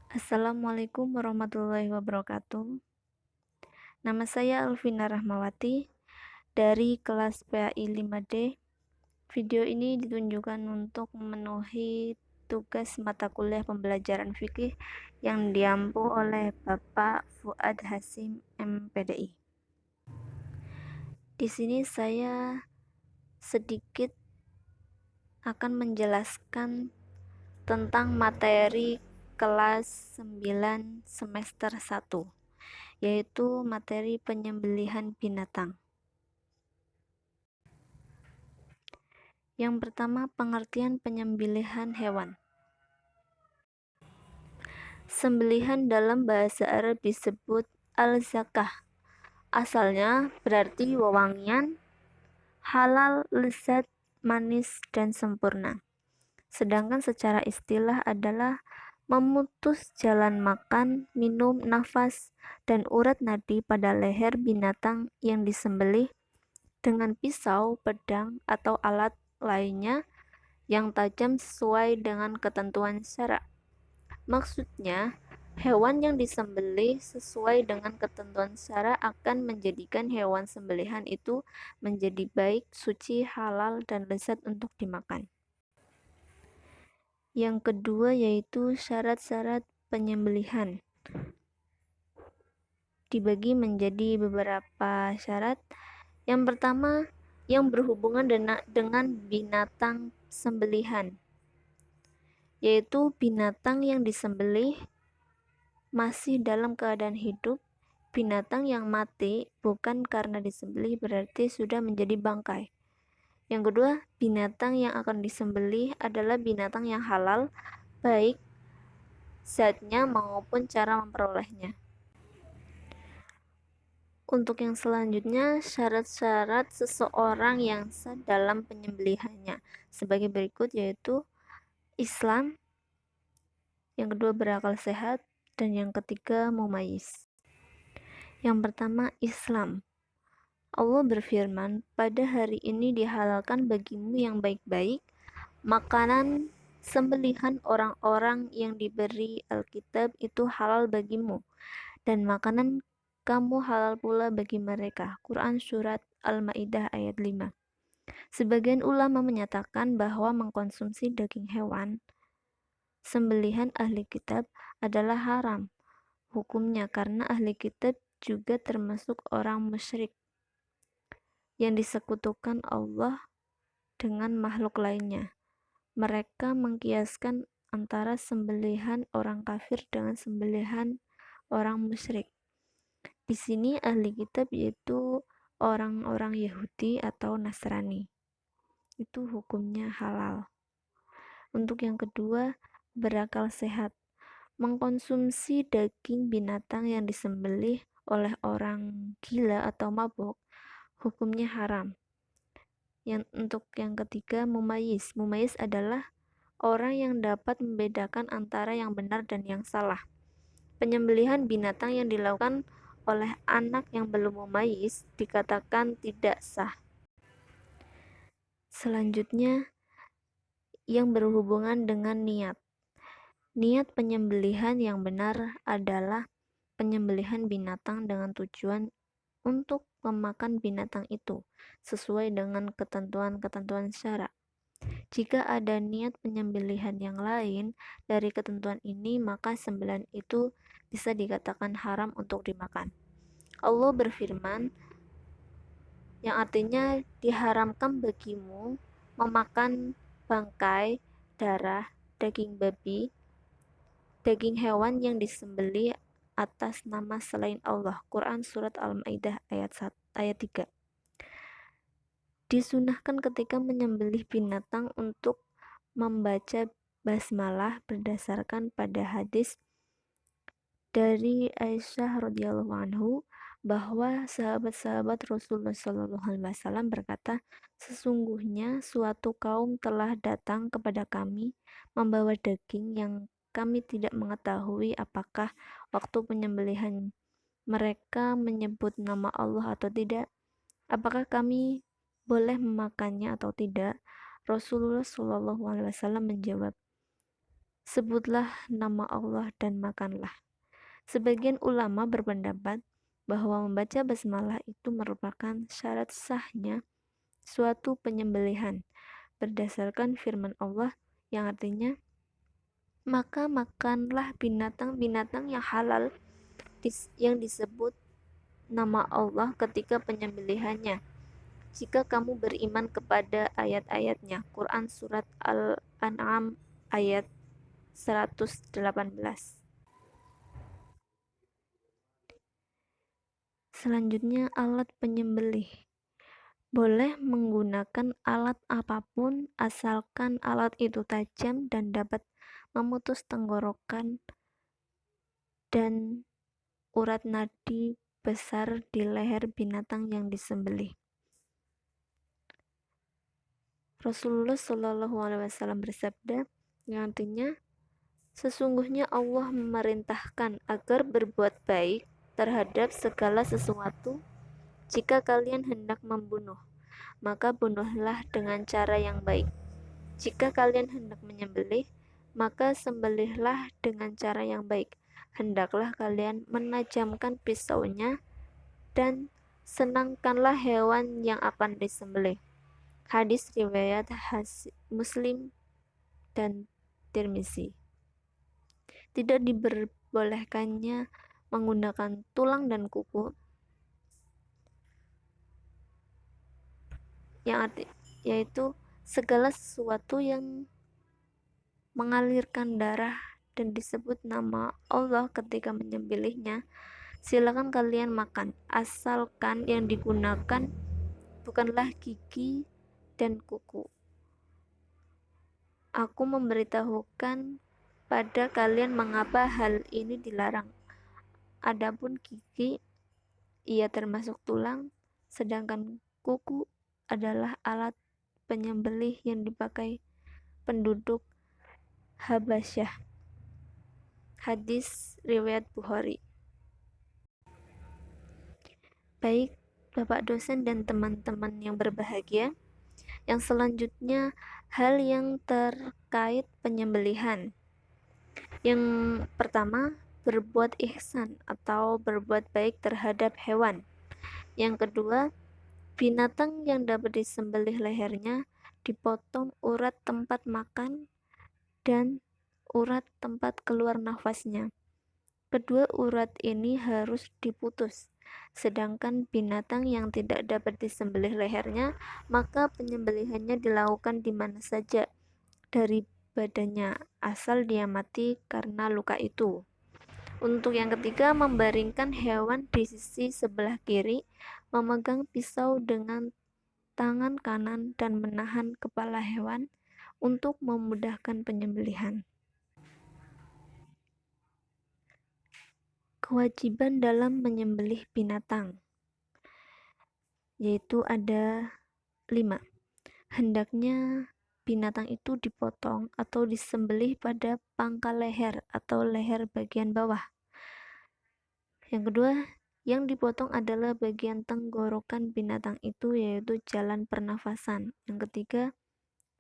Assalamualaikum warahmatullahi wabarakatuh. Nama saya Alvina Rahmawati dari kelas PAI 5D. Video ini ditunjukkan untuk memenuhi tugas mata kuliah pembelajaran fikih yang diampu oleh Bapak Fuad Hasim MPDI. Di sini saya sedikit akan menjelaskan tentang materi kelas 9 semester 1, yaitu materi penyembelihan binatang. Yang pertama, pengertian penyembelihan hewan. Sembelihan dalam bahasa Arab disebut al-zakah. Asalnya berarti wewangian, halal, lezat, manis, dan sempurna. Sedangkan secara istilah adalah memutus jalan makan, minum, nafas, dan urat nadi pada leher binatang yang disembelih dengan pisau, pedang, atau alat lainnya yang tajam sesuai dengan ketentuan syara. Maksudnya, hewan yang disembelih sesuai dengan ketentuan syara akan menjadikan hewan sembelihan itu menjadi baik, suci, halal, dan lezat untuk dimakan. Yang kedua yaitu syarat-syarat penyembelihan. Dibagi menjadi beberapa syarat. Yang pertama, yang berhubungan dengan binatang sembelihan, yaitu binatang yang disembelih masih dalam keadaan hidup. Binatang yang mati bukan karena disembelih berarti sudah menjadi bangkai. Yang kedua, binatang yang akan disembelih adalah binatang yang halal, baik zatnya maupun cara memperolehnya. Untuk yang selanjutnya, syarat-syarat seseorang yang sah dalam penyembelihannya sebagai berikut, yaitu Islam, yang kedua berakal sehat, dan yang ketiga mumayyiz. Yang pertama, Islam. Allah berfirman, "Pada hari ini dihalalkan bagimu yang baik-baik, makanan sembelihan orang-orang yang diberi Alkitab itu halal bagimu, dan makanan kamu halal pula bagi mereka." Quran Surat Al-Ma'idah ayat 5. Sebagian ulama menyatakan bahwa mengkonsumsi daging hewan sembelihan ahli kitab adalah haram hukumnya karena ahli kitab juga termasuk orang musyrik yang disekutukan Allah dengan makhluk lainnya. Mereka mengkiaskan antara sembelihan orang kafir dengan sembelihan orang musyrik. Di sini ahli kitab yaitu orang-orang Yahudi atau Nasrani. Itu hukumnya halal. Untuk yang kedua, berakal sehat. Mengkonsumsi daging binatang yang disembelih oleh orang gila atau mabuk, hukumnya haram. Untuk yang ketiga, mumayyiz. Mumayyiz adalah orang yang dapat membedakan antara yang benar dan yang salah. Penyembelihan binatang yang dilakukan oleh anak yang belum mumayyiz dikatakan tidak sah. Selanjutnya, yang berhubungan dengan niat. Niat penyembelihan yang benar adalah penyembelihan binatang dengan tujuan untuk memakan binatang itu sesuai dengan ketentuan-ketentuan syara. Jika ada niat penyembelihan yang lain dari ketentuan ini, maka sembelihan itu bisa dikatakan haram untuk dimakan. Allah berfirman, yang artinya diharamkan bagimu memakan bangkai, darah, daging babi, daging hewan yang disembelih atas nama selain Allah. Quran Surat Al-Ma'idah ayat 3. Disunahkan ketika menyembelih binatang untuk membaca basmalah berdasarkan pada hadis dari Aisyah radhiyallahu anhu bahwa sahabat-sahabat Rasulullah SAW berkata, "Sesungguhnya suatu kaum telah datang kepada kami membawa daging yang kami tidak mengetahui apakah waktu penyembelihan mereka menyebut nama Allah atau tidak. Apakah kami boleh memakannya atau tidak?" Rasulullah SAW menjawab, sebutlah nama Allah dan makanlah. Sebagian ulama berpendapat bahwa membaca basmalah itu merupakan syarat sahnya suatu penyembelihan berdasarkan firman Allah yang artinya, maka makanlah binatang-binatang yang halal yang disebut nama Allah ketika penyembelihannya. Jika kamu beriman kepada ayat-ayatnya. Quran Surat Al-An'am ayat 118. Selanjutnya, alat penyembelih. Boleh menggunakan alat apapun asalkan alat itu tajam dan dapat memutus tenggorokan dan urat nadi besar di leher binatang yang disembelih. Rasulullah Shallallahu Alaihi Wasallam bersabda, yang artinya, sesungguhnya Allah memerintahkan agar berbuat baik terhadap segala sesuatu. Jika kalian hendak membunuh, maka bunuhlah dengan cara yang baik. Jika kalian hendak menyembelih, maka sembelihlah dengan cara yang baik. Hendaklah kalian menajamkan pisaunya dan senangkanlah hewan yang akan disembelih. Hadis riwayat Muslim dan Tirmizi. Tidak diperbolehkannya menggunakan tulang dan kuku, yaitu segala sesuatu yang mengalirkan darah dan disebut nama Allah ketika menyembelihnya. Silakan kalian makan, asalkan yang digunakan bukanlah gigi dan kuku. Aku memberitahukan pada kalian mengapa hal ini dilarang. Adapun gigi, ia termasuk tulang, sedangkan kuku adalah alat penyembelih yang dipakai penduduk Habasyah. Hadis riwayat Bukhari. Baik, Bapak dosen dan teman-teman yang berbahagia, yang selanjutnya hal yang terkait penyembelihan. Yang pertama, berbuat ihsan atau berbuat baik terhadap hewan. Yang kedua, binatang yang dapat disembelih lehernya dipotong urat tempat makan dan urat tempat keluar nafasnya. Kedua urat ini harus diputus. Sedangkan binatang yang tidak dapat disembelih lehernya, maka penyembelihannya dilakukan di mana saja dari badannya, asal dia mati karena luka itu. Untuk yang ketiga, membaringkan hewan di sisi sebelah kiri, memegang pisau dengan tangan kanan dan menahan kepala hewan untuk memudahkan penyembelihan. Kewajiban dalam menyembelih binatang, yaitu ada 5. Hendaknya binatang itu dipotong atau disembelih pada pangkal leher atau leher bagian bawah. Yang kedua, yang dipotong adalah bagian tenggorokan binatang itu, yaitu jalan pernafasan. Yang ketiga,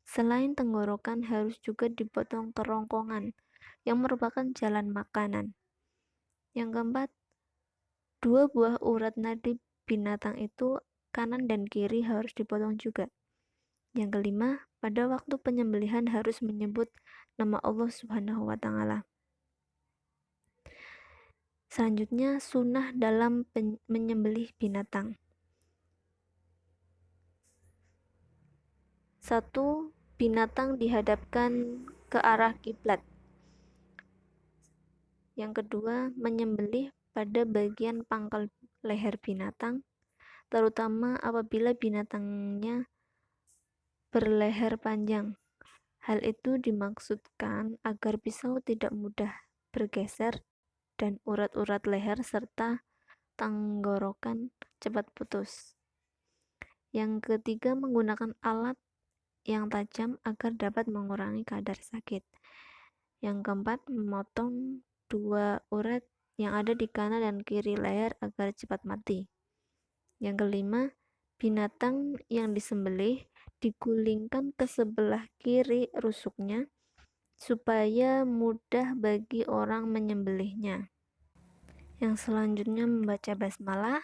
selain tenggorokan harus juga dipotong kerongkongan, yang merupakan jalan makanan. Yang keempat, 2 buah urat nadi binatang itu kanan dan kiri harus dipotong juga. Yang kelima, pada waktu penyembelihan harus menyebut nama Allah Subhanahu wa Ta'ala. Selanjutnya, sunnah dalam menyembelih binatang. 1. Binatang dihadapkan ke arah kiblat. Yang kedua, menyembelih pada bagian pangkal leher binatang, terutama apabila binatangnya berleher panjang. Hal itu dimaksudkan agar pisau tidak mudah bergeser dan urat-urat leher serta tenggorokan cepat putus. Yang ketiga, menggunakan alat yang tajam agar dapat mengurangi kadar sakit. Yang keempat, memotong 2 urat yang ada di kanan dan kiri leher agar cepat mati. Yang kelima, binatang yang disembelih digulingkan ke sebelah kiri rusuknya supaya mudah bagi orang menyembelihnya. Yang selanjutnya membaca basmalah,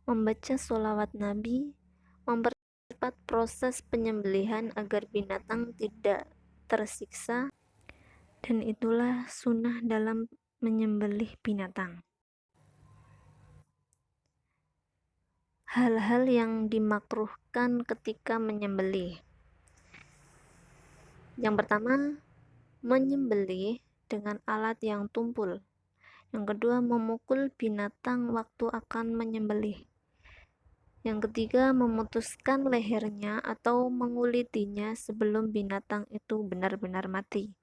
membaca sholawat Nabi, mempercepat proses penyembelihan agar binatang tidak tersiksa, dan itulah sunnah dalam menyembelih binatang. Hal-hal yang dimakruhkan ketika menyembelih. Yang pertama, menyembelih dengan alat yang tumpul. Yang kedua, memukul binatang waktu akan menyembelih. Yang ketiga, memutuskan lehernya atau mengulitinya sebelum binatang itu benar-benar mati.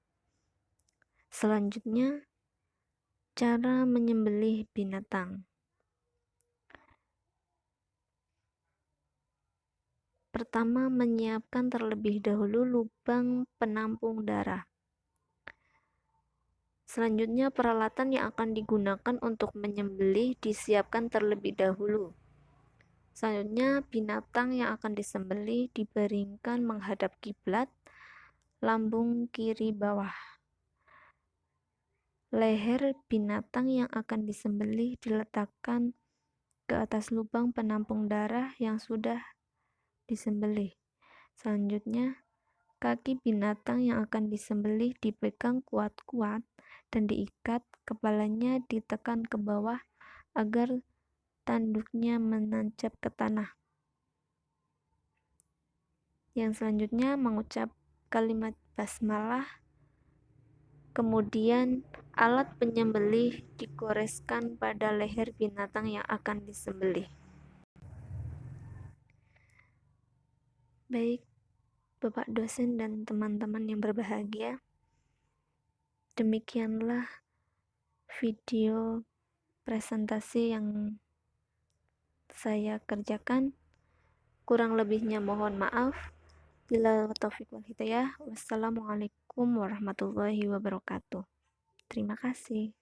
Selanjutnya, cara menyembelih binatang. Pertama, menyiapkan terlebih dahulu lubang penampung darah. Selanjutnya, peralatan yang akan digunakan untuk menyembelih disiapkan terlebih dahulu. Selanjutnya, binatang yang akan disembelih dibaringkan menghadap kiblat, lambung kiri bawah. Leher binatang yang akan disembelih diletakkan ke atas lubang penampung darah yang sudah disembelih. Selanjutnya, kaki binatang yang akan disembelih dipegang kuat-kuat dan diikat, kepalanya ditekan ke bawah agar tanduknya menancap ke tanah. Yang selanjutnya mengucap kalimat basmalah, kemudian alat penyembelih digoreskan pada leher binatang yang akan disembelih. Baik, Bapak dosen dan teman-teman yang berbahagia, demikianlah video presentasi yang saya kerjakan. Kurang lebihnya mohon maaf. Bila taufik wal hidayah. Wassalamualaikum warahmatullahi wabarakatuh. Terima kasih.